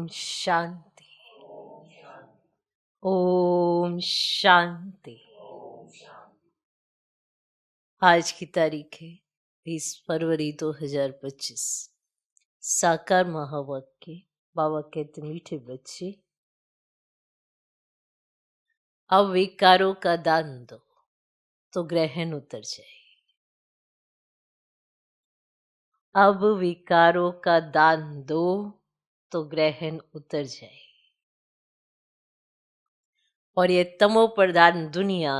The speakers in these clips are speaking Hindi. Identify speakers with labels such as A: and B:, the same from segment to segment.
A: शांति। ओम शांति। आज की तारीख है 20 फरवरी 2025। साकार महावाक्य। बाबा कहते मीठे बच्चे, अब विकारों का दान दो तो ग्रहण उतर जाए। अब विकारों का दान दो तो ग्रहण उतर जाए और ये तमो प्रधान दुनिया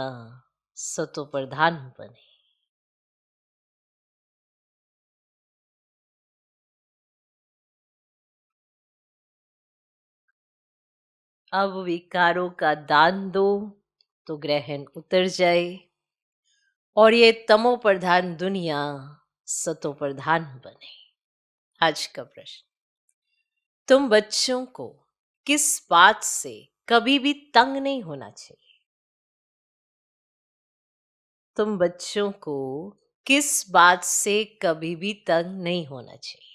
A: सतो प्रधान बने। अब विकारों का दान दो तो ग्रहण उतर जाए और ये तमो प्रधान दुनिया सतो प्रधान बने। आज का प्रश्न, तुम बच्चों को किस बात से कभी भी तंग नहीं होना चाहिए? तुम बच्चों को किस बात से कभी भी तंग नहीं होना चाहिए?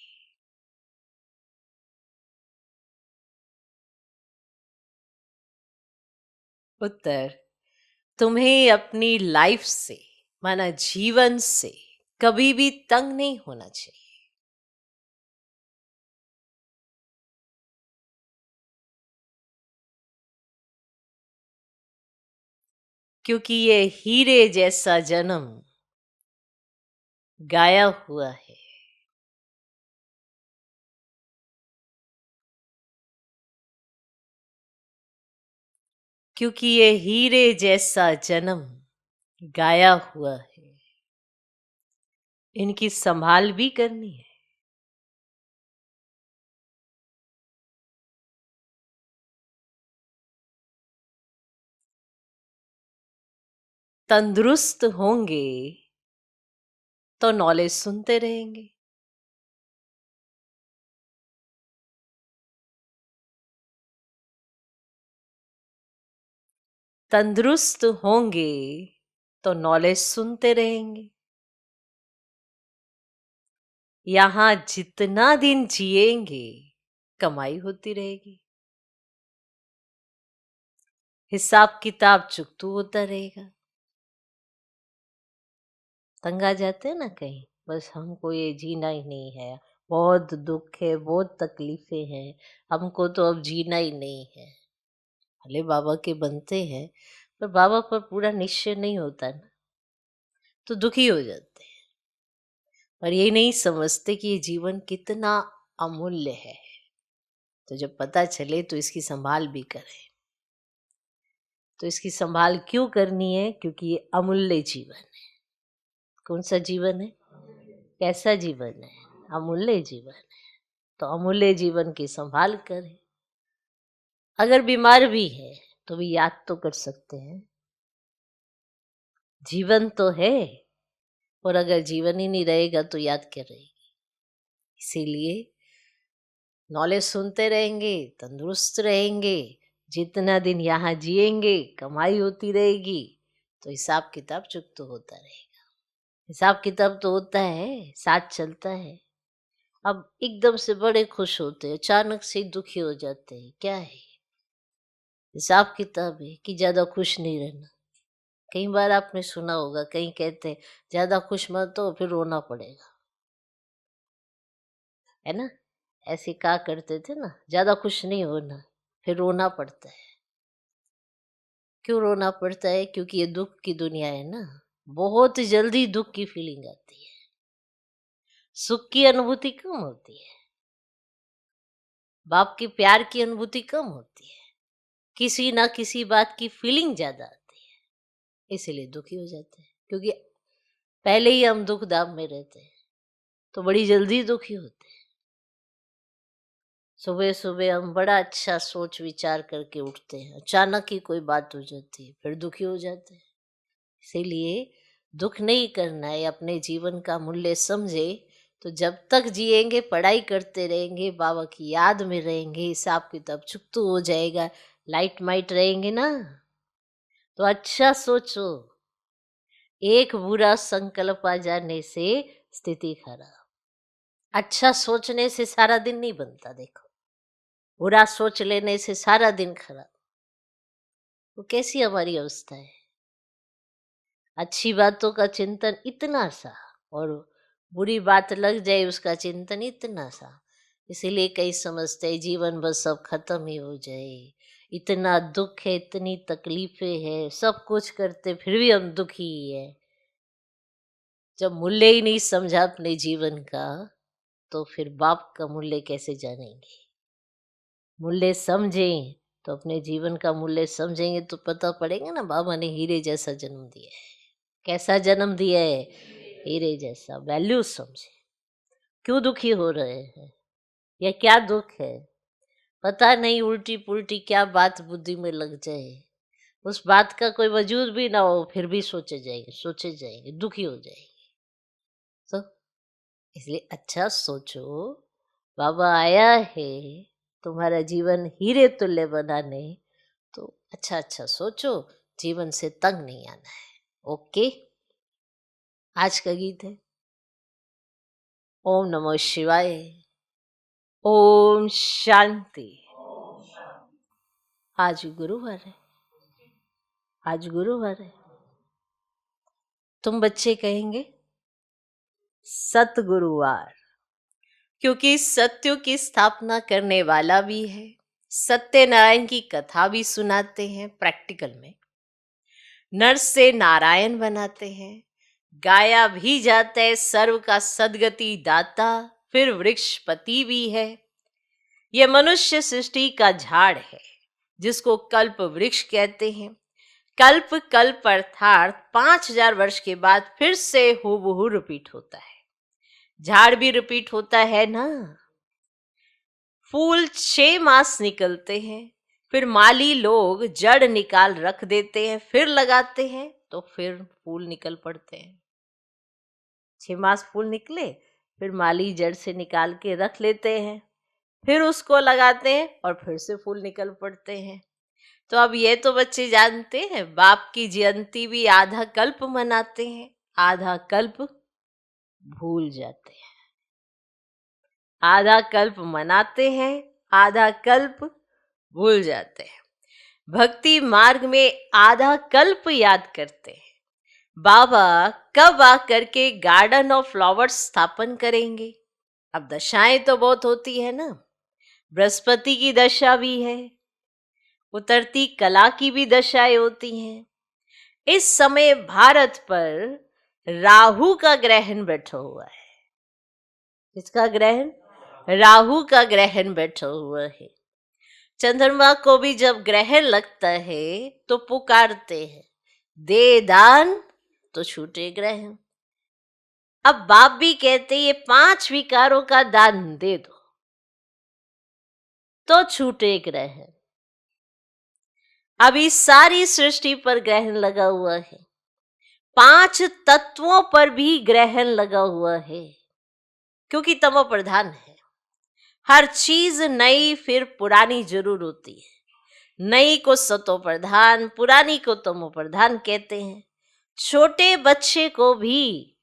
A: उत्तर, तुम्हें अपनी लाइफ से माना जीवन से कभी भी तंग नहीं होना चाहिए। क्योंकि ये हीरे जैसा जन्म गाया हुआ है। क्योंकि ये हीरे जैसा जन्म गाया हुआ है, इनकी संभाल भी करनी है। तंदुरुस्त होंगे तो नॉलेज सुनते रहेंगे। तंदुरुस्त होंगे तो नॉलेज सुनते रहेंगे। यहां जितना दिन जिएंगे कमाई होती रहेगी, हिसाब किताब चुकतू होता रहेगा। तंग आ जाते हैं ना कहीं, बस हमको ये जीना ही नहीं है, बहुत दुख है, बहुत तकलीफें हैं, हमको तो अब जीना ही नहीं है। भले बाबा के बनते हैं पर बाबा पर पूरा निश्चय नहीं होता ना, तो दुखी हो जाते हैं और ये नहीं समझते कि ये जीवन कितना अमूल्य है। तो जब पता चले तो इसकी संभाल भी करें। तो इसकी संभाल क्यों करनी है? क्योंकि ये अमूल्य जीवन है। कौन सा जीवन है? कैसा जीवन है? अमूल्य जीवन है। तो अमूल्य जीवन की संभाल करें। अगर बीमार भी है तो भी याद तो कर सकते हैं, जीवन तो है। और अगर जीवन ही नहीं रहेगा तो याद क्या रहेगी? इसीलिए नॉलेज सुनते रहेंगे, तंदुरुस्त रहेंगे, जितना दिन यहाँ जिएंगे कमाई होती रहेगी, तो हिसाब किताब चुकता होता रहेगा। हिसाब किताब तो होता है, साथ चलता है। अब एकदम से बड़े खुश होते हैं, अचानक से दुखी हो जाते हैं, क्या है? हिसाब किताब है कि ज्यादा खुश नहीं रहना। कई बार आपने सुना होगा, कहीं कहते हैं ज्यादा खुश मत हो फिर रोना पड़ेगा, है ना? ऐसे कहा करते थे ना, ज्यादा खुश नहीं होना फिर रोना पड़ता है। क्यों रोना पड़ता है? क्योंकि ये दुख की दुनिया है ना, बहुत जल्दी दुख की फीलिंग आती है, सुख की अनुभूति कम होती है, बाप के प्यार की अनुभूति कम होती है, किसी ना किसी बात की फीलिंग ज्यादा आती है, इसीलिए दुखी हो जाते हैं। क्योंकि पहले ही हम दुख दाम में रहते हैं तो बड़ी जल्दी दुखी होते हैं। सुबह सुबह हम बड़ा अच्छा सोच विचार करके उठते हैं, अचानक ही कोई बात हो जाती है, फिर दुखी हो जाते हैं। इसीलिए दुख नहीं करना है, अपने जीवन का मूल्य समझे। तो जब तक जिएंगे पढ़ाई करते रहेंगे, बाबा की याद में रहेंगे, हिसाब किताब चुकतू हो जाएगा, लाइट माइट रहेंगे ना, तो अच्छा सोचो। एक बुरा संकल्प आ जाने से स्थिति खराब। अच्छा सोचने से सारा दिन नहीं बनता। देखो, बुरा सोच लेने से सारा दिन खराब। वो कैसी हमारी अवस्था है? अच्छी बातों का चिंतन इतना सा, और बुरी बात लग जाए उसका चिंतन इतना सा। इसीलिए कई समझते हैं जीवन बस सब खत्म ही हो जाए। इतना दुख है, इतनी तकलीफें हैं, सब कुछ करते फिर भी हम दुखी ही है। जब मूल्य ही नहीं समझा अपने जीवन का, तो फिर बाप का मूल्य कैसे जानेंगे? मूल्य समझें तो अपने जीवन का मूल्य समझेंगे तो पता पड़ेगा ना, बाबा ने हीरे जैसा जन्म दिया है। कैसा जन्म दिया है? हीरे जैसा। वैल्यू समझे। क्यों दुखी हो रहे हैं, या क्या दुख है? पता नहीं, उल्टी पुल्टी क्या बात बुद्धि में लग जाए, उस बात का कोई वजूद भी ना हो, फिर भी सोचे जाएंगे, दुखी हो जाएंगे। तो इसलिए अच्छा सोचो, बाबा आया है तुम्हारा जीवन हीरे तुल्य बनाने, तो अच्छा अच्छा सोचो, जीवन से तंग नहीं आना है। ओके। आज का गीत है ओम नमः शिवाय। ओम शांति। आज गुरुवार है, आज गुरुवार है। तुम बच्चे कहेंगे सतगुरुवार, क्योंकि सत्यों की स्थापना करने वाला भी है, सत्यनारायण की कथा भी सुनाते हैं प्रैक्टिकल में, नर से नारायण बनाते हैं, गाया भी जाता है सर्व का सदगति दाता, फिर वृक्षपति भी है। यह मनुष्य सृष्टि का झाड़ है जिसको कल्प वृक्ष कहते हैं। कल्प कल्प अर्थात 5000 वर्ष के बाद फिर से हूबहू रिपीट होता है। झाड़ भी रिपीट होता है ना। फूल 6 मास निकलते हैं, फिर माली लोग जड़ निकाल रख देते हैं, फिर लगाते हैं तो फिर फूल निकल पड़ते हैं। 6 मास फूल निकले, फिर माली जड़ से निकाल के रख लेते हैं, फिर उसको लगाते हैं और फिर से फूल निकल पड़ते हैं। तो अब ये तो बच्चे जानते हैं, बाप की जयंती भी आधा कल्प मनाते हैं, आधा कल्प भूल जाते हैं। आधा कल्प मनाते हैं, आधा कल्प भूल जाते हैं। भक्ति मार्ग में आधा कल्प याद करते हैं। बाबा कब आकर के गार्डन ऑफ फ्लावर्स स्थापन करेंगे? अब दशाएं तो बहुत होती है ना, बृहस्पति की दशा भी है, उतरती कला की भी दशाएं होती हैं। इस समय भारत पर राहु का ग्रहण बैठा हुआ है। किसका ग्रहण? राहु का ग्रहण बैठा हुआ है। चंद्रमा को भी जब ग्रहण लगता है तो पुकारते हैं, दे दान तो छूटे ग्रहण। अब बाप भी कहते ये 5 विकारों का दान दे दो तो छूटे ग्रहण। अभी सारी सृष्टि पर ग्रहण लगा हुआ है, 5 तत्वों पर भी ग्रहण लगा हुआ है, क्योंकि तमो प्रधान है। हर चीज नई फिर पुरानी जरूर होती है। नई को सतो प्रधान, पुरानी को तमो प्रधान कहते हैं। छोटे बच्चे को भी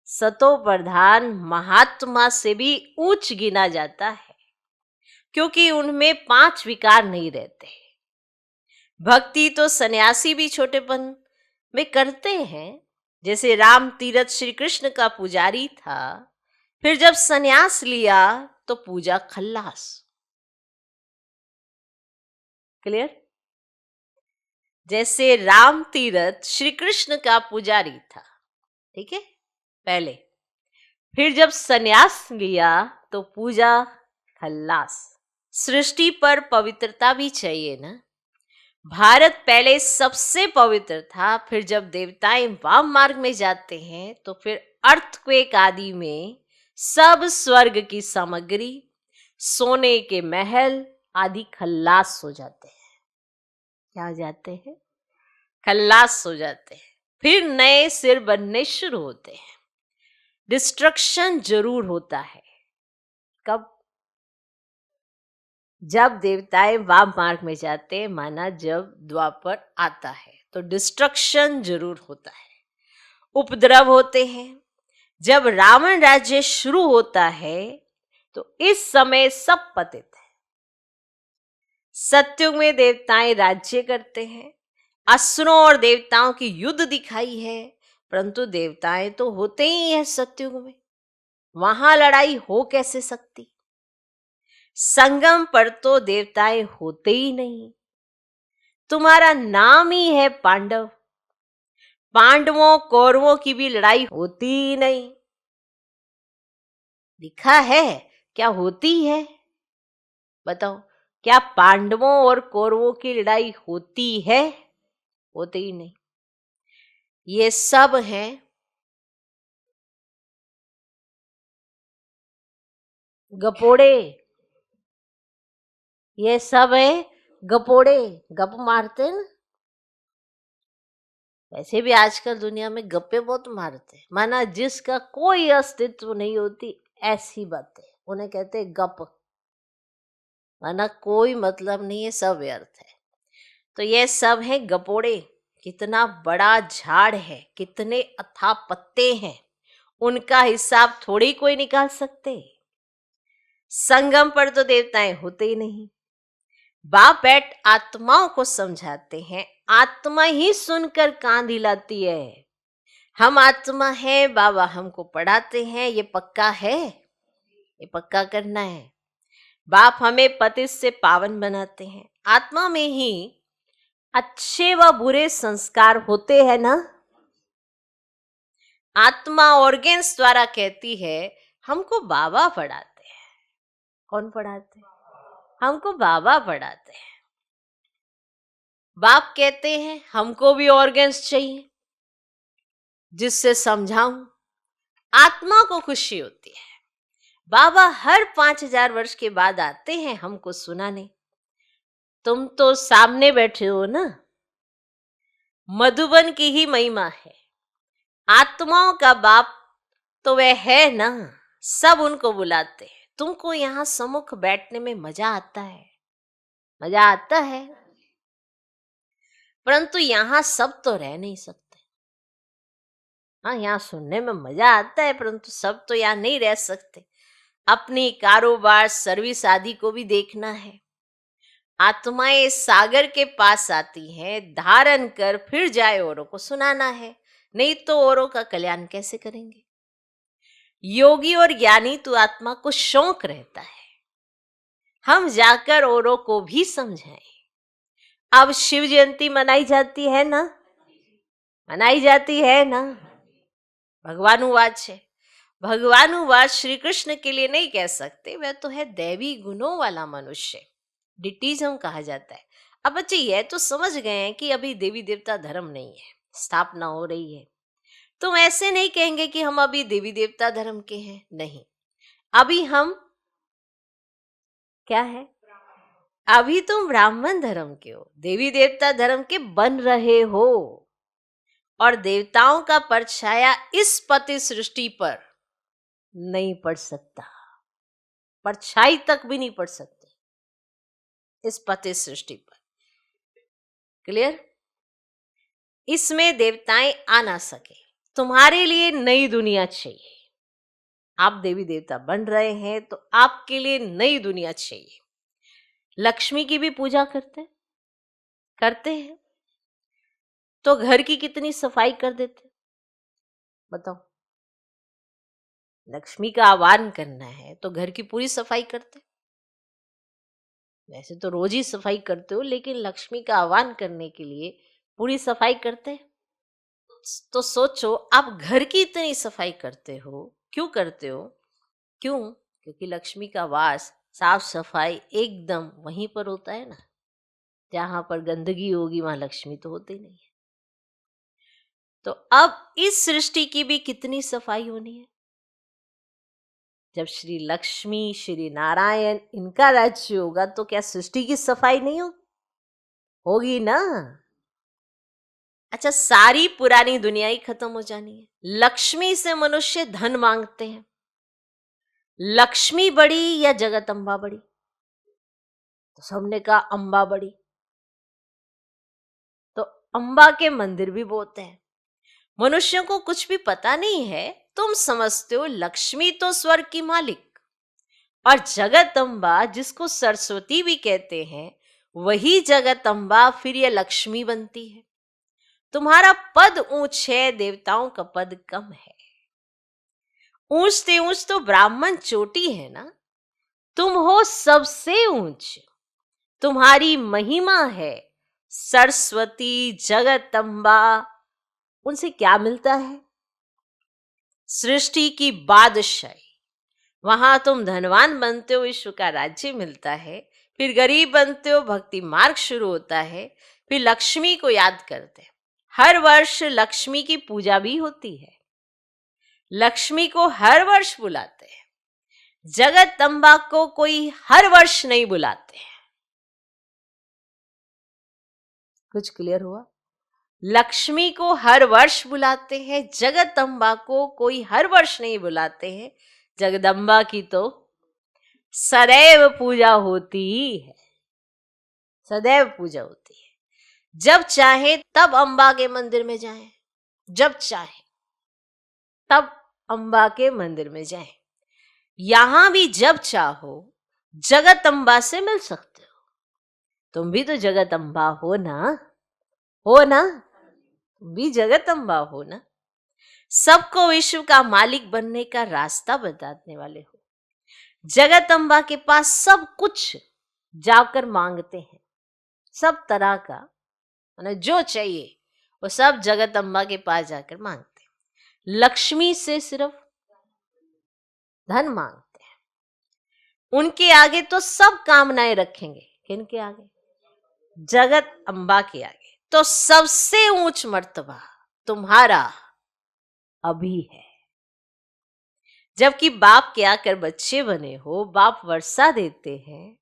A: सतो प्रधान महात्मा से भी ऊंच गिना जाता है, क्योंकि उनमें 5 विकार नहीं रहते। भक्ति तो सन्यासी भी छोटेपन में करते हैं। जैसे राम तीरथ श्री कृष्ण का पुजारी था, फिर जब सन्यास लिया तो पूजा खल्लास। क्लियर? जैसे राम तीरथ श्री कृष्ण का पुजारी था, ठीक है, पहले, फिर जब सन्यास लिया तो पूजा खल्लास। सृष्टि पर पवित्रता भी चाहिए ना। भारत पहले सबसे पवित्र था, फिर जब देवताएं वाम मार्ग में जाते हैं तो फिर अर्थक्वेक आदि में सब स्वर्ग की सामग्री, सोने के महल आदि खल्लास हो जाते हैं। क्या हो जाते हैं? खल्लास हो जाते हैं। फिर नए सिर बनने शुरू होते हैं। डिस्ट्रक्शन जरूर होता है। कब? जब देवताएं वाम मार्ग में जाते हैं, माना जब द्वापर आता है तो डिस्ट्रक्शन जरूर होता है, उपद्रव होते हैं। जब रावण राज्य शुरू होता है तो इस समय सब पतित है, सतयुग में देवताएं राज्य करते हैं, असुरों और देवताओं की युद्ध दिखाई है, परंतु देवताएं तो होते ही हैं सतयुग में, वहां लड़ाई हो कैसे सकती। संगम पर तो देवताएं होते ही नहीं। तुम्हारा नाम ही है पांडव, पांडवों कौरवों की भी लड़ाई होती ही नहीं। लिखा है क्या होती है? बताओ, क्या पांडवों और कौरवों की लड़ाई होती है? होती ही नहीं। ये सब हैं गपोड़े, ये सब है गपोड़े, गप मारते हैं ना। वैसे भी आजकल दुनिया में गप्पे बहुत मारते हैं, माना जिसका कोई अस्तित्व नहीं होती ऐसी बातें, उन्हें कहते हैं गप, माना कोई मतलब नहीं है, सब व्यर्थ है। तो ये सब है गपोड़े। कितना बड़ा झाड़ है, कितने अथाह पत्ते हैं, उनका हिसाब थोड़ी कोई निकाल सकते। संगम पर तो देवताएं होते ही नहीं। बाप बैठ आत्माओं को समझाते हैं, आत्मा ही सुनकर कान हिलाती है। हम आत्मा है, बाबा हमको पढ़ाते हैं, ये पक्का है, ये पक्का करना है। बाप हमें पतित से पावन बनाते हैं। आत्मा में ही अच्छे व बुरे संस्कार होते हैं ना। आत्मा ऑर्गेन्स द्वारा कहती है हमको बाबा पढ़ाते हैं। कौन पढ़ाते हैं? हमको बाबा पढ़ाते हैं। बाप कहते हैं हमको भी ऑर्गेन्स चाहिए जिससे समझाऊं। आत्मा को खुशी होती है। बाबा हर 5000 वर्ष के बाद आते हैं हमको सुनाने। तुम तो सामने बैठे हो ना। मधुबन की ही महिमा है। आत्माओं का बाप तो वह है ना, सब उनको बुलाते हैं। तुमको यहाँ सम्मुख बैठने में मजा आता है, मजा आता है, परंतु यहाँ सब तो रह नहीं सकते। हाँ, यहाँ सुनने में मजा आता है, परंतु सब तो यहाँ नहीं रह सकते। अपनी कारोबार सर्विस आदि को भी देखना है। आत्माएं सागर के पास आती हैं, धारण कर फिर जाए औरों को सुनाना है, नहीं तो औरों का कल्याण कैसे करेंगे। योगी और ज्ञानी तो आत्मा को शौक रहता है हम जाकर औरों को भी समझाएं। अब शिव जयंती मनाई जाती है ना, मनाई जाती है ना। भगवानुवाद है, भगवानुवाद श्री कृष्ण के लिए नहीं कह सकते, वह तो है दैवी गुणों वाला मनुष्य, डिटीजम कहा जाता है। अब बच्चे यह तो समझ गए हैं कि अभी देवी देवता धर्म नहीं है, स्थापना हो रही है। तुम ऐसे नहीं कहेंगे कि हम अभी देवी देवता धर्म के हैं, नहीं। अभी हम क्या है? अभी तुम ब्राह्मण धर्म के हो, देवी देवता धर्म के बन रहे हो। और देवताओं का परछाया इस पति सृष्टि पर नहीं पड़ सकता, परछाई तक भी नहीं पड़ सकते इस पति सृष्टि पर। क्लियर? इसमें देवताएं आ ना सके। तुम्हारे लिए नई दुनिया चाहिए। आप देवी देवता बन रहे हैं तो आपके लिए नई दुनिया चाहिए। लक्ष्मी की भी पूजा करते हैं तो घर की कितनी सफाई कर देते, बताओ। लक्ष्मी का आह्वान करना है तो घर की पूरी सफाई करते। वैसे तो रोज ही सफाई करते हो, लेकिन लक्ष्मी का आह्वान करने के लिए पूरी सफाई करते। तो सोचो, आप घर की इतनी सफाई करते हो, क्यों करते हो? क्यों? क्योंकि लक्ष्मी का वास, साफ सफाई एकदम वहीं पर होता है ना। जहां पर गंदगी होगी वहां लक्ष्मी तो होती नहीं है। तो अब इस सृष्टि की भी कितनी सफाई होनी है। जब श्री लक्ष्मी श्री नारायण इनका राज्य होगा तो क्या सृष्टि की सफाई नहीं होगी ना। अच्छा, सारी पुरानी दुनिया ही खत्म हो जानी है। लक्ष्मी से मनुष्य धन मांगते हैं। लक्ष्मी बड़ी या जगदम्बा बड़ी? तो सबने कहा अम्बा बड़ी। तो अम्बा के मंदिर भी बहुत हैं। मनुष्यों को कुछ भी पता नहीं है। तुम समझते हो लक्ष्मी तो स्वर्ग की मालिक, और जगदम्बा जिसको सरस्वती भी कहते हैं, वही जगदम्बा फिर ये लक्ष्मी बनती है। तुम्हारा पद ऊंच है, देवताओं का पद कम है। ऊंचते ऊंच तो ब्राह्मण चोटी है ना, तुम हो सबसे ऊंच। तुम्हारी महिमा है सरस्वती जगदम्बा। उनसे क्या मिलता है? सृष्टि की बादशाही। वहां तुम धनवान बनते हो, विश्व का राज्य मिलता है। फिर गरीब बनते हो, भक्ति मार्ग शुरू होता है। फिर लक्ष्मी को याद करते हैं। हर वर्ष लक्ष्मी की पूजा भी होती है। लक्ष्मी को हर वर्ष बुलाते हैं। जगदम्बा को कोई हर वर्ष नहीं बुलाते हैं। कुछ क्लियर हुआ? लक्ष्मी को हर वर्ष बुलाते हैं, जगदम्बा को कोई हर वर्ष नहीं बुलाते हैं। जगदम्बा की तो सदैव पूजा होती ही है, सदैव पूजा होती है। जब चाहे तब अम्बा के मंदिर में जाएं, जब चाहे तब अम्बा के मंदिर में जाएं। यहां भी जब चाहो जगदम्बा से मिल सकते हो। तुम भी तो जगदम्बा हो ना, हो ना? तुम भी जगदम्बा हो ना। सबको विश्व का मालिक बनने का रास्ता बताने वाले हो। जगदम्बा के पास सब कुछ जाकर मांगते हैं, सब तरह का, मतलब जो चाहिए वो सब जगदम्बा के पास जाकर मांगते हैं। लक्ष्मी से सिर्फ धन मांगते हैं। उनके आगे तो सब कामनाएं रखेंगे। किनके आगे? जगत अम्बा के आगे तो सबसे ऊंच मर्तबा तुम्हारा अभी है। जबकि बाप के आकर बच्चे बने हो, बाप वर्षा देते हैं।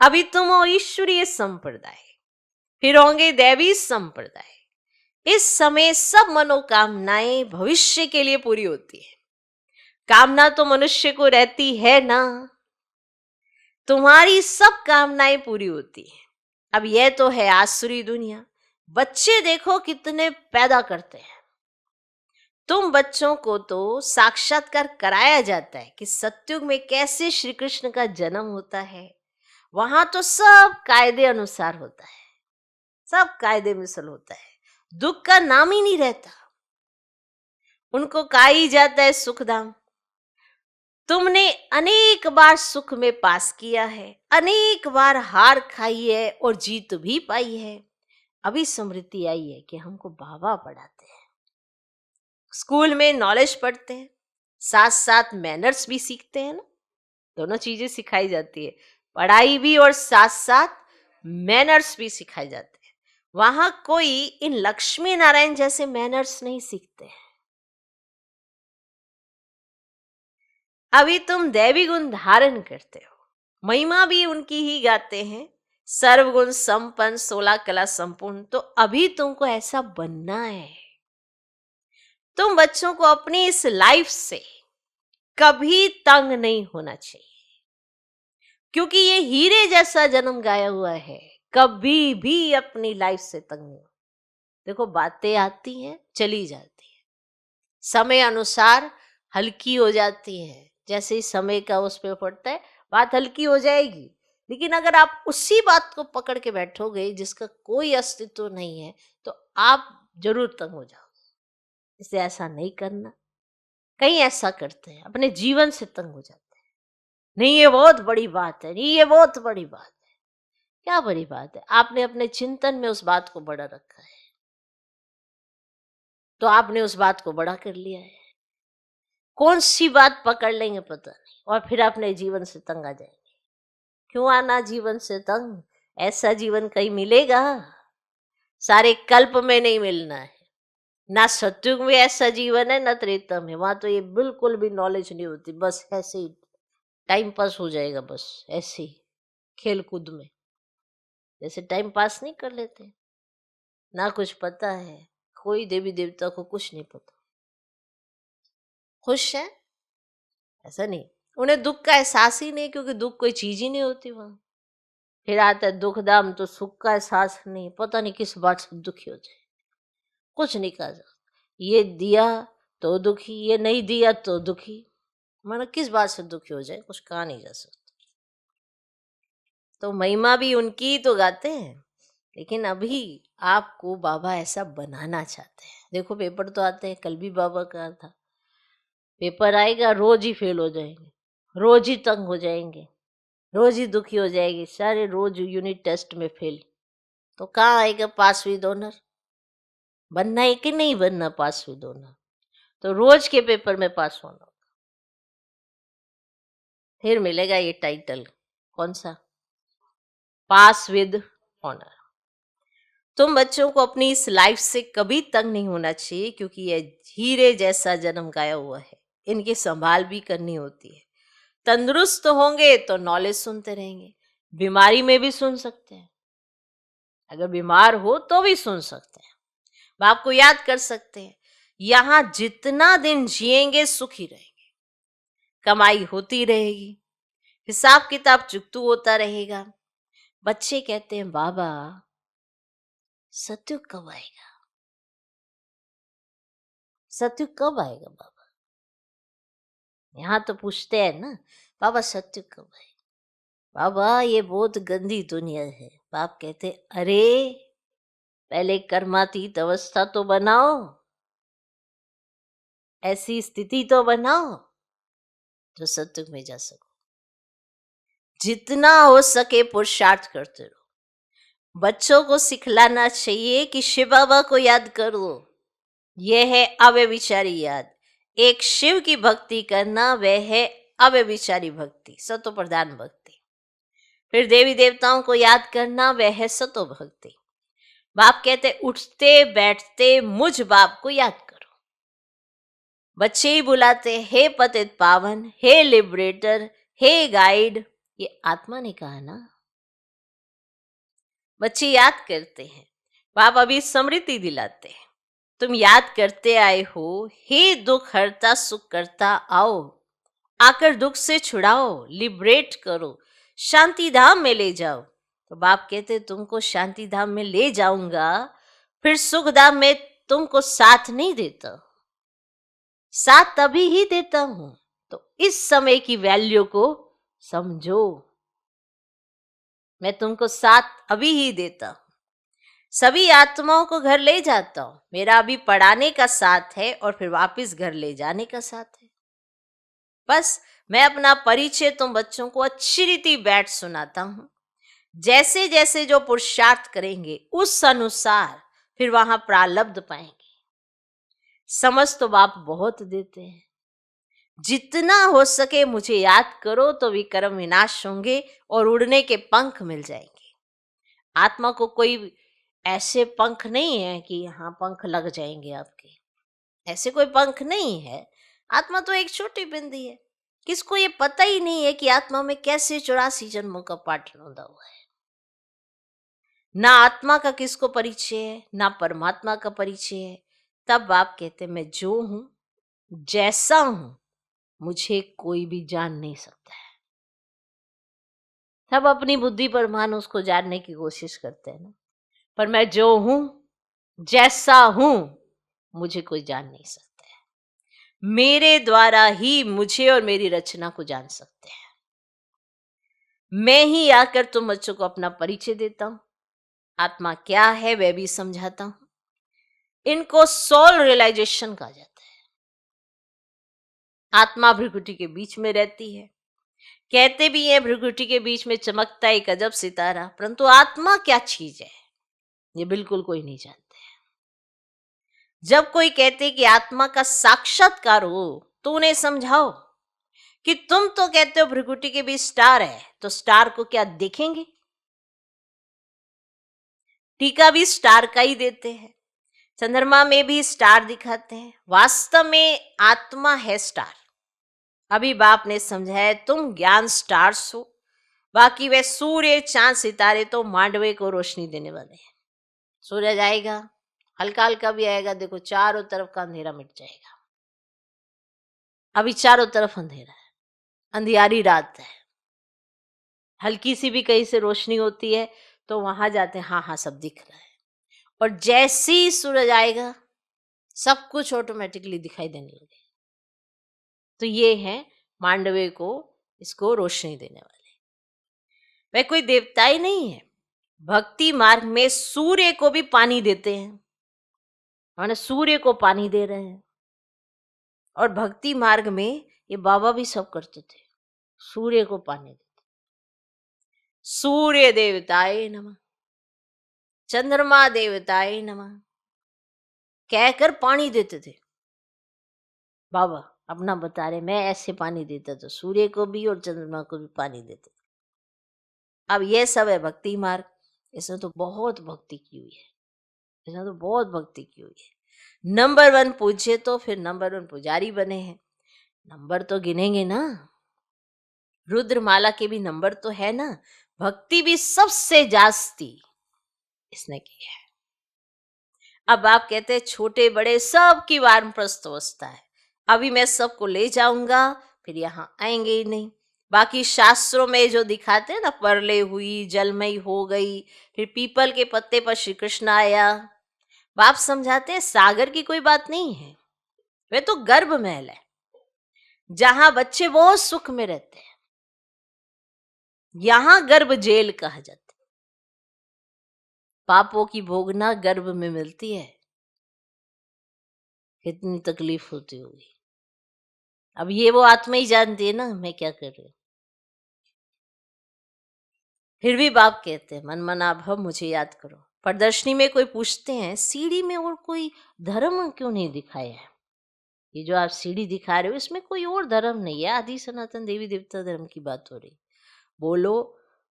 A: अभी तुम हो ईश्वरीय संप्रदाय, फिर होंगे दैवी संप्रदाय। इस समय सब मनोकामनाएं भविष्य के लिए पूरी होती है। कामना तो मनुष्य को रहती है ना, तुम्हारी सब कामनाएं पूरी होती है। अब यह तो है आसुरी दुनिया। बच्चे देखो कितने पैदा करते हैं। तुम बच्चों को तो साक्षात्कार कराया जाता है कि सतयुग में कैसे श्री कृष्ण का जन्म होता है। वहां तो सब कायदे अनुसार होता है, सब कायदे मिसल होता है। दुख का नाम ही नहीं रहता। उनको कहा ही जाता है सुखधाम। तुमने अनेक बार सुख में पास किया है, अनेक बार हार खाई है और जीत भी पाई है। अभी स्मृति आई है कि हमको बाबा पढ़ाते हैं। स्कूल में नॉलेज पढ़ते हैं, साथ साथ मैनर्स भी सीखते हैं ना। दोनों चीजें सिखाई जाती है, पढ़ाई भी और साथ साथ मैनर्स भी सिखाए जाते हैं। वहां कोई इन लक्ष्मी नारायण जैसे मैनर्स नहीं सीखते हैं। अभी तुम दैवी गुण धारण करते हो, महिमा भी उनकी ही गाते हैं। सर्वगुण संपन्न, 16 कला संपूर्ण। तो अभी तुमको ऐसा बनना है। तुम बच्चों को अपनी इस लाइफ से कभी तंग नहीं होना चाहिए, क्योंकि ये हीरे जैसा जन्म गाया हुआ है। कभी भी अपनी लाइफ से तंग नहीं हो। देखो बातें आती हैं, चली जाती है, समय अनुसार हल्की हो जाती है। जैसे ही समय का उस पे पड़ता है बात हल्की हो जाएगी। लेकिन अगर आप उसी बात को पकड़ के बैठोगे जिसका कोई अस्तित्व नहीं है, तो आप जरूर तंग हो जाओगे। इसलिए ऐसा नहीं करना। कई ऐसा करते हैं, अपने जीवन से तंग हो जाते हैं। नहीं ये बहुत बड़ी बात है, नहीं ये बहुत बड़ी बात है। क्या बड़ी बात है? आपने अपने चिंतन में उस बात को बड़ा रखा है, तो आपने उस बात को बड़ा कर लिया है। कौन सी बात पकड़ लेंगे पता नहीं, और फिर अपने जीवन से तंग आ जाएंगे। क्यों आना जीवन से तंग? ऐसा जीवन कहीं मिलेगा? सारे कल्प में नहीं मिलना है। ना सतयुग में ऐसा जीवन है, ना त्रेता में। वहां तो ये बिल्कुल भी नॉलेज नहीं होती, बस ऐसे ही टाइम पास हो जाएगा, बस ऐसे ही खेल कूद में जैसे टाइम पास नहीं कर लेते। ना कुछ पता है, कोई देवी देवता को कुछ नहीं पता। खुश है? ऐसा नहीं, उन्हें दुख का एहसास ही नहीं, क्योंकि दुख कोई चीज ही नहीं होती वहां। फिर आता है दुख दाम, तो सुख का एहसास नहीं, पता नहीं किस बात से दुखी हो जाए। कुछ नहीं कहा जा, ये दिया तो दुखी, ये नहीं दिया तो दुखी। मतलब किस बात से दुखी हो जाए, कुछ कहा नहीं जा सकता। तो महिमा भी उनकी ही तो गाते हैं। लेकिन अभी आपको बाबा ऐसा बनाना चाहते हैं। देखो पेपर तो आते हैं, कल भी बाबा का था, पेपर आएगा रोज ही फेल हो जाएंगे, रोज ही तंग हो जाएंगे, रोज ही दुखी हो जाएगी, सारे रोज यूनिट टेस्ट में फेल। तो कहाँ आएगा पास विद ऑनर? बनना है कि नहीं बनना पास विद ऑनर? तो रोज के पेपर में पास होना, फिर मिलेगा ये टाइटल, कौन सा? पास विद ऑनर। तुम बच्चों को अपनी इस लाइफ से कभी तंग नहीं होना चाहिए, क्योंकि ये हीरे जैसा जन्म गाया हुआ है, इनकी संभाल भी करनी होती है। तंदुरुस्त होंगे तो नॉलेज सुनते रहेंगे, बीमारी में भी सुन सकते हैं, अगर बीमार हो तो भी सुन सकते हैं, बाप को याद कर सकते हैं। यहां जितना दिन जिएंगे सुखी रहेंगे, कमाई होती रहेगी, हिसाब किताब चुकतू होता रहेगा। बच्चे कहते हैं बाबा सत्युग कब आएगा, सत्युग कब आएगा बाबा? यहाँ तो पूछते हैं ना, बाबा सत्युग कब आएगा? बाबा ये बहुत गंदी दुनिया है। बाप कहते अरे पहले कर्मातीत अवस्था तो बनाओ, ऐसी स्थिति तो बनाओ जो सत्युग में जा सको। जितना हो सके पुरुषार्थ करते रहो। बच्चों को सिखलाना चाहिए कि शिव बाबा को याद करो, यह है अव्यभिचारी याद। एक शिव की भक्ति करना वह है अव्यभिचारी भक्ति, सतो प्रधान भक्ति। फिर देवी देवताओं को याद करना वह है सतो भक्ति। बाप कहते उठते बैठते मुझ बाप को याद करो। बच्चे ही बुलाते हे पतित पावन, हे लिबरेटर, हे गाइड, ये आत्मा ने कहा ना। बच्चे याद करते हैं, बाप अभी स्मृति दिलाते हैं। तुम याद करते आए हो, हे दुख हरता सुख करता आओ, आकर दुख से छुड़ाओ, लिबरेट करो, शांति धाम में ले जाओ। तो बाप कहते तुमको शांति धाम में ले जाऊंगा, फिर सुख धाम में तुमको साथ नहीं देता, साथ तभी ही देता हूं। तो इस समय की वैल्यू को समझो, मैं तुमको साथ अभी ही देता हूं, सभी आत्माओं को घर ले जाता हूं। मेरा अभी पढ़ाने का साथ है और फिर वापस घर ले जाने का साथ है। बस मैं अपना परिचय तुम बच्चों को अच्छी रीति बैठ सुनाता हूं। जैसे जैसे जो पुरुषार्थ करेंगे उस अनुसार फिर वहां प्रालब्ध पाएंगे। समझ तो बाप बहुत देते हैं। जितना हो सके मुझे याद करो तो विक्रम विनाश होंगे और उड़ने के पंख मिल जाएंगे। आत्मा को कोई ऐसे पंख नहीं है कि यहाँ पंख लग जाएंगे आपके, ऐसे कोई पंख नहीं है। आत्मा तो एक छोटी बिंदी है। किसको ये पता ही नहीं है कि आत्मा में कैसे 84 जन्मों का पाठ रौंदा हुआ है। ना आत्मा का किसको परिचय है, ना परमात्मा का परिचय है। तब आप कहते मैं जो हूं जैसा हूं मुझे कोई भी जान नहीं सकता है। सब अपनी बुद्धि पर मान उसको जानने की कोशिश करते हैं ना, पर मैं जो हूं जैसा हूं मुझे कोई जान नहीं सकता है। मेरे द्वारा ही मुझे और मेरी रचना को जान सकते हैं। मैं ही आकर तुम बच्चों को अपना परिचय देता हूं, आत्मा क्या है वह भी समझाता हूं। इनको सोल रियलाइजेशन कहा जाता है। आत्मा भृकुटी के बीच में रहती है। कहते भी हैं भृकुटी के बीच में चमकता एक अजब सितारा, परंतु आत्मा क्या चीज है ये बिल्कुल कोई नहीं जानते। जब कोई कहते कि आत्मा का साक्षात्कार हो तो उन्हें समझाओ कि तुम तो कहते हो भृकुटी के बीच स्टार है, तो स्टार को क्या देखेंगे? टीका भी स्टार का ही देते हैं, चंद्रमा में भी स्टार दिखाते हैं। वास्तव में आत्मा है स्टार। अभी बाप ने समझाया तुम ज्ञान स्टार्स हो, बाकी वे सूर्य चांद सितारे तो मांडवे को रोशनी देने वाले हैं। सूरज आएगा, हल्का हल्का भी आएगा, देखो चारों तरफ का अंधेरा मिट जाएगा। अभी चारों तरफ अंधेरा है, अंधियारी रात है। हल्की सी भी कहीं से रोशनी होती है तो वहां जाते हैं, हाँ हाँ सब दिख रहा है। और जैसे ही सूरज आएगा सब कुछ ऑटोमेटिकली दिखाई देने लगे। तो ये है मांडवे को, इसको रोशनी देने वाले। वह कोई देवता ही नहीं है। भक्ति मार्ग में सूर्य को भी पानी देते हैं, माने सूर्य को पानी दे रहे हैं। और भक्ति मार्ग में ये बाबा भी सब करते थे, सूर्य को पानी देते। सूर्य देवताए नमः, चंद्रमा देवताए नमः कहकर पानी देते थे। बाबा अपना बता रहे, मैं ऐसे पानी देता था, सूर्य को भी और चंद्रमा को भी पानी देते थे। अब ये सब है भक्ति मार्ग। इसमें तो बहुत भक्ति की हुई है, इसमें तो बहुत भक्ति की हुई है। नंबर 1 पूछे तो फिर नंबर 1 पुजारी बने हैं। नंबर तो गिनेंगे ना, रुद्रमाला के भी नंबर तो है ना। भक्ति भी सबसे जास्ती इसने की है। अब आप कहते हैं छोटे बड़े सबकी वानप्रस्थ अवस्था है, अभी मैं सबको ले जाऊंगा, फिर यहाँ आएंगे ही नहीं। बाकी शास्त्रों में जो दिखाते हैं ना, परले हुई, जलमई हो गई, फिर पीपल के पत्ते पर श्री कृष्ण आया। बाप समझाते हैं सागर की कोई बात नहीं है, वे तो गर्भ महल है जहां बच्चे बहुत सुख में रहते हैं। यहां गर्भ जेल कहा जाता है। पापों की भोगना गर्भ में मिलती है, कितनी तकलीफ होती होगी। अब ये वो आत्मा ही जानती है ना मैं क्या कर रही हूं। फिर भी बाप कहते हैं मन मना भव मुझे याद करो। प्रदर्शनी में कोई पूछते हैं सीढ़ी में और कोई धर्म क्यों नहीं दिखाया है, ये जो आप सीढ़ी दिखा रहे हो इसमें कोई और धर्म नहीं है, आदि सनातन देवी देवता धर्म की बात हो रही। बोलो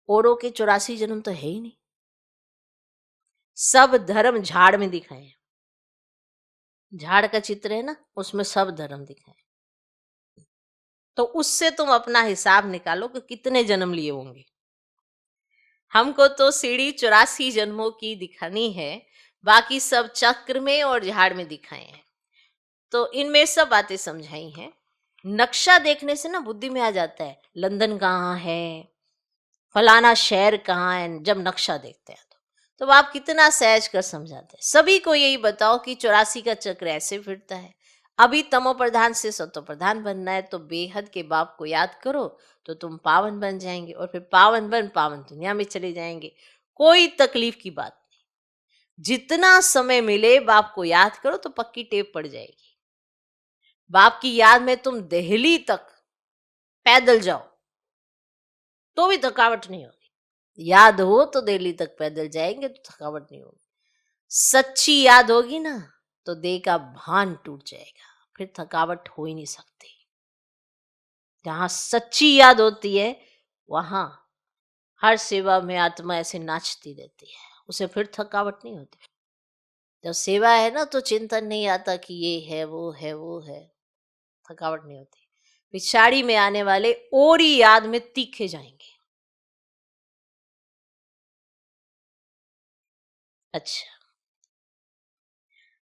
A: औरों के 84 जन्म तो है ही नहीं, सब धर्म झाड़ में दिखाए हैं। झाड़ का चित्र है ना, उसमें सब धर्म दिखाए, तो उससे तुम अपना हिसाब निकालो कि कितने जन्म लिए होंगे। हमको तो सीढ़ी 84 जन्मों की दिखानी है, बाकी सब चक्र में और झाड़ में दिखाए हैं। तो इनमें सब बातें समझाई हैं। नक्शा देखने से ना बुद्धि में आ जाता है लंदन कहाँ है, फलाना शहर कहाँ है। जब नक्शा देखते हैं तो आप कितना सहज कर समझाते हैं। सभी को यही बताओ कि 84 का चक्र ऐसे फिरता है। अभी तमो प्रधान से सतो प्रधान बनना है, तो बेहद के बाप को याद करो तो तुम पावन बन जाएंगे, और फिर पावन बन पावन दुनिया में चले जाएंगे। कोई तकलीफ की बात नहीं, जितना समय मिले बाप को याद करो तो पक्की टेप पड़ जाएगी। बाप की याद में तुम दिल्ली तक पैदल जाओ तो भी थकावट नहीं होगी। याद हो तो दिल्ली तक पैदल जाएंगे तो थकावट नहीं होगी। सच्ची याद होगी ना तो देह का भान टूट जाएगा, फिर थकावट हो ही नहीं सकती। जहां सच्ची याद होती है वहां हर सेवा में आत्मा ऐसे नाचती रहती है, उसे फिर थकावट नहीं होती। जब सेवा है ना तो चिंतन नहीं आता कि ये है वो है वो है, थकावट नहीं होती। पिछाड़ी में आने वाले और ही याद में तीखे जाएंगे। अच्छा,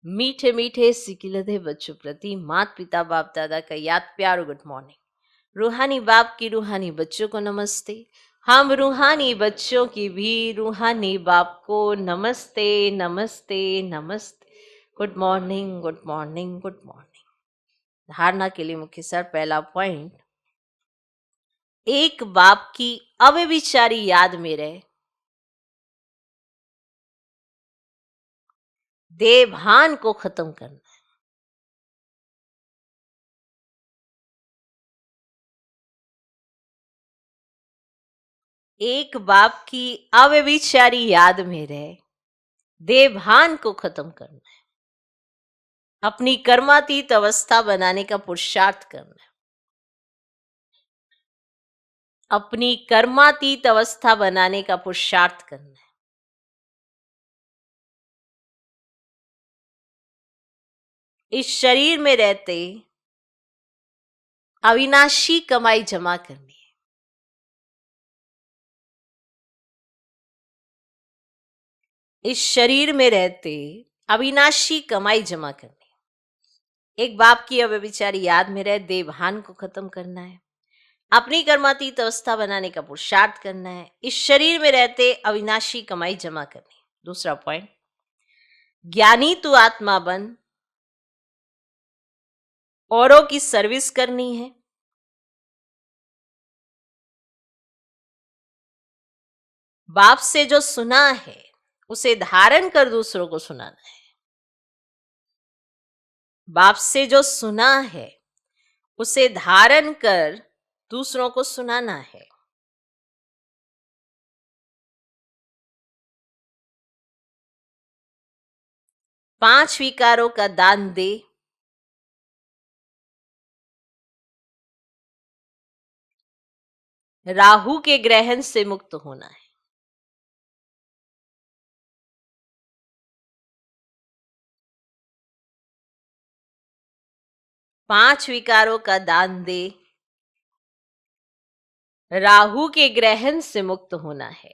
A: मीठे मीठे सिकिलधे बच्चों प्रति माता पिता बाप दादा का याद प्यार गुड मॉर्निंग। रूहानी बाप की रूहानी बच्चों को नमस्ते। हम रूहानी बच्चों की भी रूहानी बाप को नमस्ते नमस्ते नमस्ते। Good morning good morning good morning. धारणा के लिए मुख्य सर पहला पॉइंट, एक बाप की अव्यभिचारी याद में रहे, देभान को खत्म करना। एक बाप की अव्यभिचारी याद में रहे, देभान को खत्म करना है, अपनी कर्मातीत अवस्था बनाने का पुरुषार्थ करना है। अपनी कर्मातीत अवस्था बनाने का पुरुषार्थ करना है। इस शरीर में रहते अविनाशी कमाई जमा करनी है। इस शरीर में रहते अविनाशी कमाई जमा करनी है। एक बाप की अव्यभिचारी याद में रहे, देवभान को खत्म करना है, अपनी कर्मातीत अवस्था बनाने का पुरुषार्थ करना है, इस शरीर में रहते अविनाशी कमाई जमा करनी है। दूसरा पॉइंट, ज्ञानी तू आत्मा बन, औरों की सर्विस करनी है, बाप से जो सुना है उसे धारण कर दूसरों को सुनाना है। बाप से जो सुना है उसे धारण कर दूसरों को सुनाना है। पांच विकारों का दान दे, राहु के ग्रहण से मुक्त होना है। पांच विकारों का दान दे, राहु के ग्रहण से मुक्त होना है।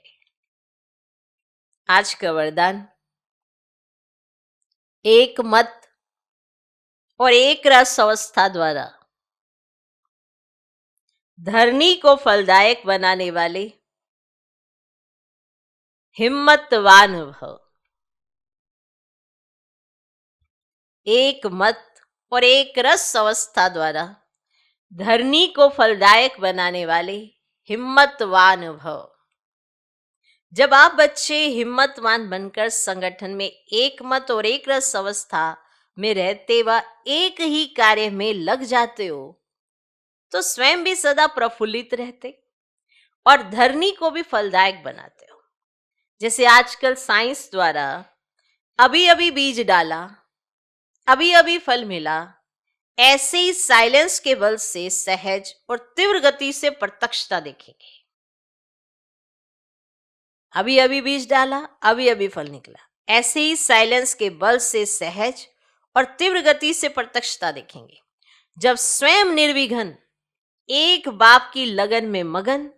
A: आज का वरदान, एक मत और एक रस अवस्था द्वारा धरनी को फलदायक बनाने वाले हिम्मतवान भव। एक मत और एक रस अवस्था द्वारा धरनी को फलदायक बनाने वाले हिम्मतवान भव। जब आप बच्चे हिम्मतवान बनकर संगठन में एक मत और एक रस अवस्था में रहते व एक ही कार्य में लग जाते हो तो स्वयं भी सदा प्रफुल्लित रहते और धरनी को भी फलदायक बनाते हो। जैसे आजकल साइंस द्वारा अभी अभी बीज डाला, अभी अभी फल मिला, ऐसे ही साइलेंस के बल से सहज और तीव्र गति से प्रत्यक्षता देखेंगे। अभी अभी बीज डाला, अभी अभी फल निकला, ऐसे ही साइलेंस के बल से सहज और तीव्र गति से प्रत्यक्षता देखेंगे। जब स्वयं निर्विघ्न एक बाप की लगन में मगन,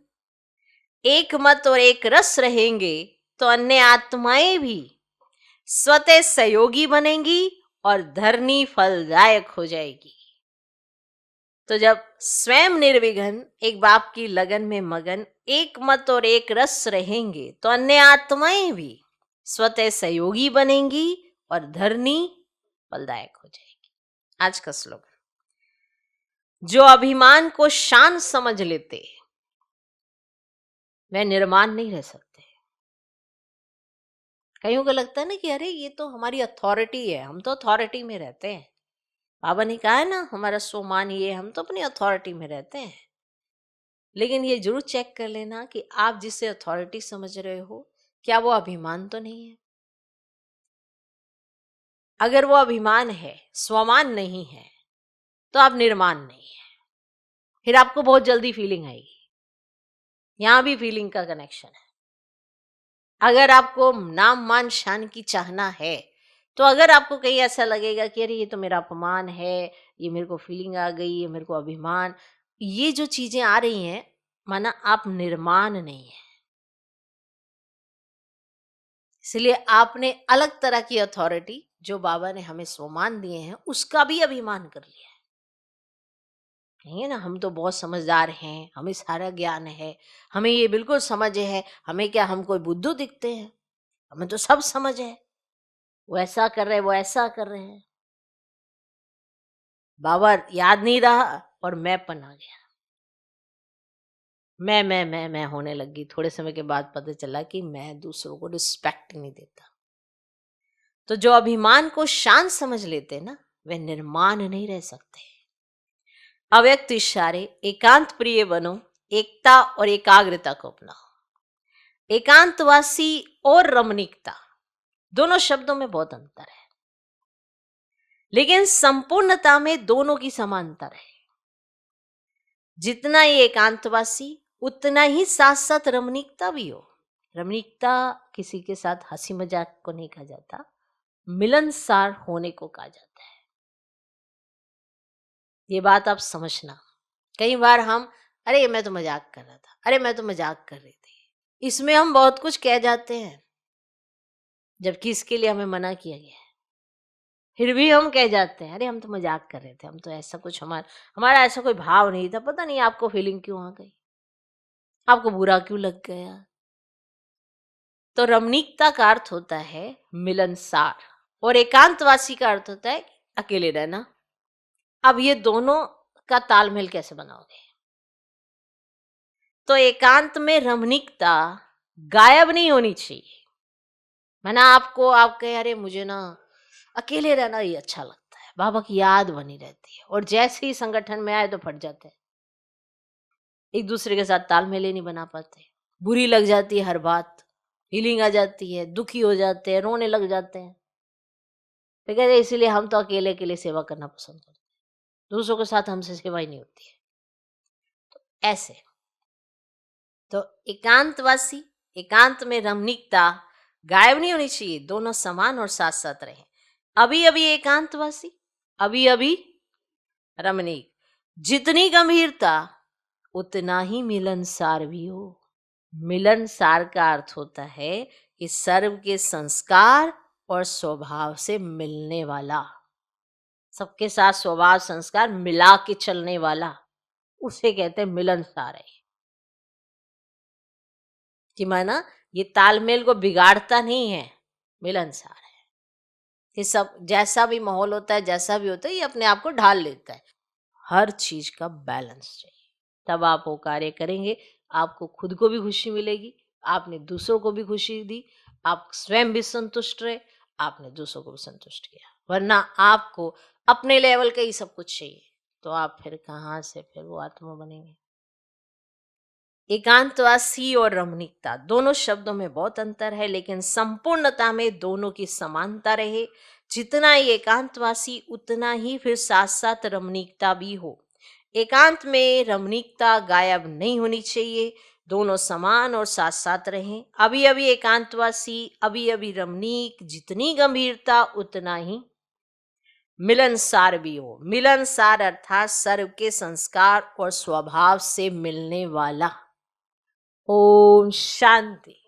A: एक मत और एक रस रहेंगे तो अन्य आत्माएं भी स्वतः सहयोगी बनेंगी और धरनी फलदायक हो जाएगी। तो जब स्वयं निर्विघ्न एक बाप की लगन में मगन, एक मत और एक रस रहेंगे तो अन्य आत्माएं भी स्वतः सहयोगी बनेंगी और धरनी फलदायक हो जाएगी। आज का श्लोक, जो अभिमान को शान समझ लेते वह निर्माण नहीं रह सकते। कईयों को लगता है ना कि अरे ये तो हमारी अथॉरिटी है, हम तो अथॉरिटी में रहते हैं। बाबा ने कहा है ना, हमारा स्वमान ये, हम तो अपनी अथॉरिटी में रहते हैं। लेकिन ये जरूर चेक कर लेना कि आप जिसे अथॉरिटी समझ रहे हो, क्या वो अभिमान तो नहीं है। अगर वो अभिमान है, स्वमान नहीं है, तो आप निर्माण नहीं है। फिर आपको बहुत जल्दी फीलिंग आएगी। यहां भी फीलिंग का कनेक्शन है। अगर आपको नाम मान शान की चाहना है, तो अगर आपको कहीं ऐसा लगेगा कि अरे ये तो मेरा अपमान है, ये मेरे को फीलिंग आ गई, ये मेरे को अभिमान, ये जो चीजें आ रही हैं, माना आप निर्माण नहीं है। इसलिए आपने अलग तरह की अथॉरिटी जो बाबा ने हमें स्वमान दिए हैं उसका भी अभिमान कर लिया है। कहिए ना, हम तो बहुत समझदार हैं, हमें सारा ज्ञान है, हमें ये बिल्कुल समझ है, हमें क्या, हम कोई बुद्धू दिखते हैं, हमें तो सब समझ है, वो ऐसा कर रहे हैं, वो ऐसा कर रहे हैं। बाबा याद नहीं रहा और मैंपन आ गया। मैं होने लगी। थोड़े समय के बाद पता चला कि मैं दूसरों को रिस्पेक्ट नहीं देता। तो जो अभिमान को शान समझ लेते ना, वे निर्माण नहीं रह सकते। अव्यक्त इशारे, एकांत प्रिय बनो, एकता और एकाग्रता को अपनाओ। एकांतवासी और रमणीकता, दोनों शब्दों में बहुत अंतर है, लेकिन संपूर्णता में दोनों की समानता है। जितना ही एकांतवासी उतना ही साथ साथ रमणीकता भी हो। रमणीकता किसी के साथ हंसी मजाक को नहीं कहा जाता, मिलनसार होने को कहा जाता है। ये बात आप समझना। कई बार हम, अरे मैं तो मजाक कर रहा था, अरे मैं तो मजाक कर रही थी, इसमें हम बहुत कुछ कह जाते हैं, जबकि इसके लिए हमें मना किया गया है। फिर भी हम कह जाते हैं, अरे हम तो मजाक कर रहे थे, हम तो ऐसा कुछ, हमारा ऐसा कोई भाव नहीं था, पता नहीं आपको फीलिंग क्यों आ गई, आपको बुरा क्यों लग गया। तो रमणीकता का अर्थ होता है मिलनसार, और एकांतवासी का अर्थ होता है अकेले रहना। अब ये दोनों का तालमेल कैसे बनाओगे? तो एकांत में रमणीकता गायब नहीं होनी चाहिए। मैं ना आपको आप कहे अरे मुझे ना अकेले रहना ही अच्छा लगता है, बाबा की याद बनी रहती है, और जैसे ही संगठन में आए तो फट जाते हैं, एक दूसरे के साथ तालमेल ही नहीं बना पाते, बुरी लग जाती है हर बात, फीलिंग आ जाती है, दुखी हो जाते हैं, रोने लग जाते हैं। तो कहते इसीलिए हम तो अकेले अकेले सेवा करना पसंद करते हैं, दूसरों के साथ हमसे सेवा ही नहीं होती है। ऐसे तो एकांतवासी, एकांत में रमणीकता गायब नहीं होनी चाहिए, दोनों समान और साथ साथ रहे। अभी अभी एकांतवासी, अभी अभी रमणीक, जितनी गंभीरता उतना ही मिलनसार भी हो। मिलनसार का अर्थ होता है कि सर्व के संस्कार और स्वभाव से मिलने वाला, सबके साथ स्वभाव संस्कार मिला के चलने वाला, उसे कहते हैं मिलनसार है। कि माना ये तालमेल को बिगाड़ता नहीं है, मिलनसार है। ये सब जैसा भी माहौल होता है, जैसा भी होता है, ये अपने आप को ढाल लेता है। हर चीज का बैलेंस चाहिए, तब आप वो कार्य करेंगे। आपको खुद को भी खुशी मिलेगी, आपने दूसरों को भी खुशी दी, आप स्वयं भी संतुष्ट रहे, आपने दूसरों को भी संतुष्ट किया। वरना आपको अपने लेवल का ही सब कुछ चाहिए, तो आप फिर कहाँ से फिर वो आत्मा बनेंगे। एकांतवासी और रमणीकता दोनों शब्दों में बहुत अंतर है, लेकिन संपूर्णता में दोनों की समानता रहे। जितना ही एकांतवासी उतना ही फिर साथ साथ रमणीकता भी हो। एकांत में रमणीकता गायब नहीं होनी चाहिए, दोनों समान और साथ साथ रहें। अभी अभी एकांतवासी, अभी अभी रमणीक, जितनी गंभीरता उतना ही मिलनसार भी हो। मिलनसार अर्थात सर्व के संस्कार और स्वभाव से मिलने वाला। ओम शांति।